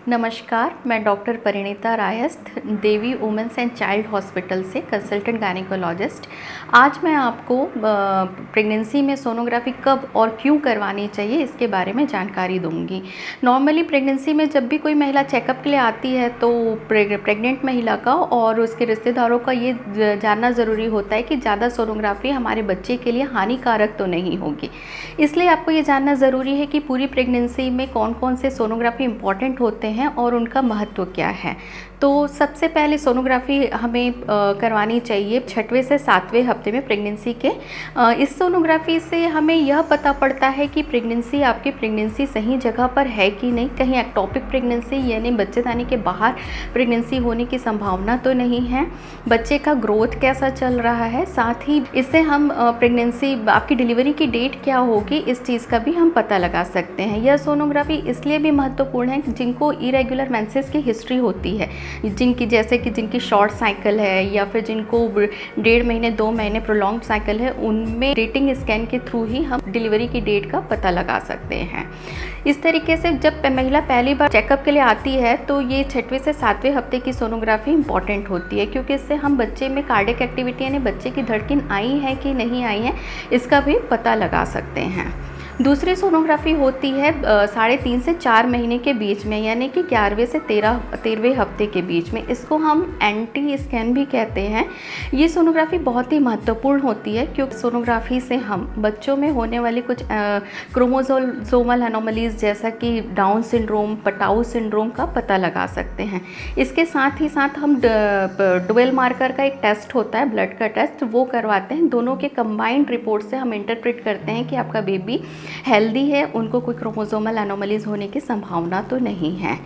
नमस्कार, मैं डॉक्टर परिणीता रायस्थ, Devi women's and child hospital से कंसल्टेंट गायनेकोलॉजिस्ट। आज मैं आपको प्रेगनेंसी में सोनोग्राफी कब और क्यों करवानी चाहिए इसके बारे में जानकारी दूंगी। नॉर्मली प्रेगनेंसी में जब भी कोई महिला चेकअप के लिए आती है तो प्रेग्नेंट महिला का और उसके रिश्तेदारों का ये जानना ज़रूरी होता है कि ज़्यादा सोनोग्राफी हमारे बच्चे के लिए हानिकारक तो नहीं होगी। इसलिए आपको ये जानना ज़रूरी है कि पूरी प्रेगनेंसी में कौन कौन से सोनोग्राफी इंपॉर्टेंट होते हैं और उनका महत्व क्या है। तो सबसे पहले सोनोग्राफी हमें करवानी चाहिए 6वें से 7वें हफ्ते में प्रेगनेंसी के। इस सोनोग्राफी से हमें यह पता पड़ता है कि आपकी प्रेगनेंसी सही जगह पर है कि नहीं, कहीं एक्टोपिक प्रेगनेंसी यानी बच्चेदानी के बाहर प्रेगनेंसी होने की संभावना तो नहीं है, बच्चे का ग्रोथ कैसा चल रहा है, साथ ही इससे हम प्रेगनेंसी आपकी डिलीवरी की डेट क्या होगी इस चीज़ का भी हम पता लगा सकते हैं। यह सोनोग्राफी इसलिए भी महत्वपूर्ण है जिनको इरेगुलर मेंसेस की हिस्ट्री होती है, जिनकी शॉर्ट साइकिल है या फिर जिनको 1.5 महीने 2 महीने प्रोलॉन्ग साइकिल है, उनमें डेटिंग स्कैन के थ्रू ही हम डिलीवरी की डेट का पता लगा सकते हैं। इस तरीके से जब महिला पहली बार चेकअप के लिए आती है तो ये 6वें से 7वें हफ्ते की सोनोग्राफी इंपॉर्टेंट होती है, क्योंकि इससे हम बच्चे में कार्डियक एक्टिविटी यानी बच्चे की धड़कन आई है कि नहीं आई है इसका भी पता लगा सकते हैं। दूसरी सोनोग्राफी होती है 3.5 से 4 महीने के बीच में, यानी कि 11वें से 13वें हफ्ते के बीच में। इसको हम एंटी स्कैन भी कहते हैं। ये सोनोग्राफी बहुत ही महत्वपूर्ण होती है क्योंकि सोनोग्राफी से हम बच्चों में होने वाली कुछ क्रोमोसोमल एनोमलीज जैसा कि डाउन सिंड्रोम, पटाऊ सिंड्रोम का पता लगा सकते हैं। इसके साथ ही साथ हम डुअल मार्कर का एक टेस्ट होता है, ब्लड का टेस्ट, वो करवाते हैं। दोनों के कंबाइंड रिपोर्ट से हम इंटरप्रेट करते हैं कि आपका बेबी हेल्दी है, उनको कोई क्रोमोसोमल एनोमलीज होने की संभावना तो नहीं है।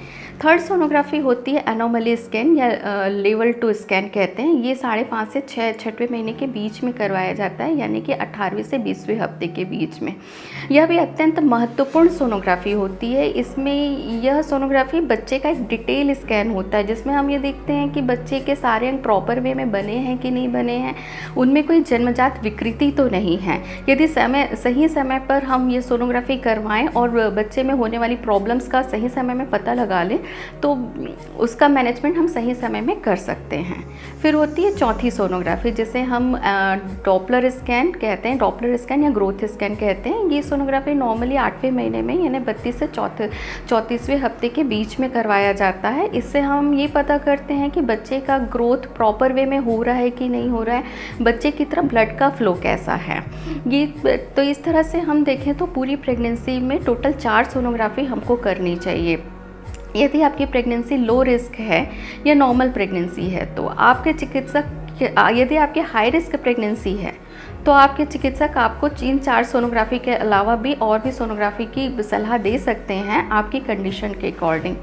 थर्ड सोनोग्राफी होती है एनोमली स्कैन या लेवल 2 स्कैन कहते हैं। ये 5.5 से 6वें महीने के बीच में करवाया जाता है, यानी कि 18वें से 20वें हफ्ते के बीच में। यह भी अत्यंत महत्वपूर्ण सोनोग्राफी होती है। इसमें यह सोनोग्राफी बच्चे का एक डिटेल स्कैन होता है जिसमें हम ये देखते हैं कि बच्चे के सारे अंग प्रॉपर वे में बने हैं कि नहीं बने हैं, उनमें कोई जन्मजात विकृति तो नहीं है। यदि सही समय पर हम ये सोनोग्राफी करवाएं और बच्चे में होने वाली प्रॉब्लम्स का सही समय में पता लगा लें तो उसका मैनेजमेंट हम सही समय में कर सकते हैं। फिर होती है चौथी सोनोग्राफी जिसे हम डॉपलर स्कैन कहते हैं, डॉपलर स्कैन या ग्रोथ स्कैन कहते हैं। ये सोनोग्राफी नॉर्मली 8वें महीने में यानी 32 से 34वें हफ्ते के बीच में करवाया जाता है। इससे हम ये पता करते हैं कि बच्चे का ग्रोथ प्रॉपर वे में हो रहा है कि नहीं हो रहा है, बच्चे की तरफ ब्लड का फ्लो कैसा है। ये तो इस तरह से हम देखें तो पूरी प्रेगनेंसी में टोटल 4 सोनोग्राफी हमको करनी चाहिए। यदि आपकी प्रेगनेंसी लो रिस्क है या नॉर्मल प्रेगनेंसी है तो यदि आपकी हाई रिस्क प्रेगनेंसी है तो आपके चिकित्सक आपको इन 4 सोनोग्राफी के अलावा भी और भी सोनोग्राफी की सलाह दे सकते हैं आपकी कंडीशन के अकॉर्डिंग।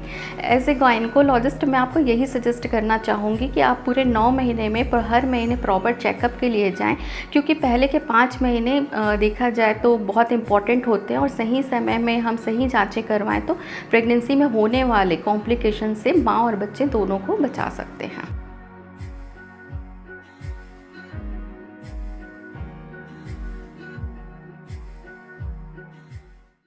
एज ए गायनेकोलॉजिस्ट मैं आपको यही सजेस्ट करना चाहूँगी कि आप पूरे 9 महीने में हर महीने प्रॉपर चेकअप के लिए जाएं, क्योंकि पहले के 5 महीने देखा जाए तो बहुत इंपॉर्टेंट होते हैं और सही समय में हम सही जाँचें करवाएँ तो प्रेगनेंसी में होने वाले कॉम्प्लिकेशन से माँ और बच्चे दोनों को बचा सकते हैं।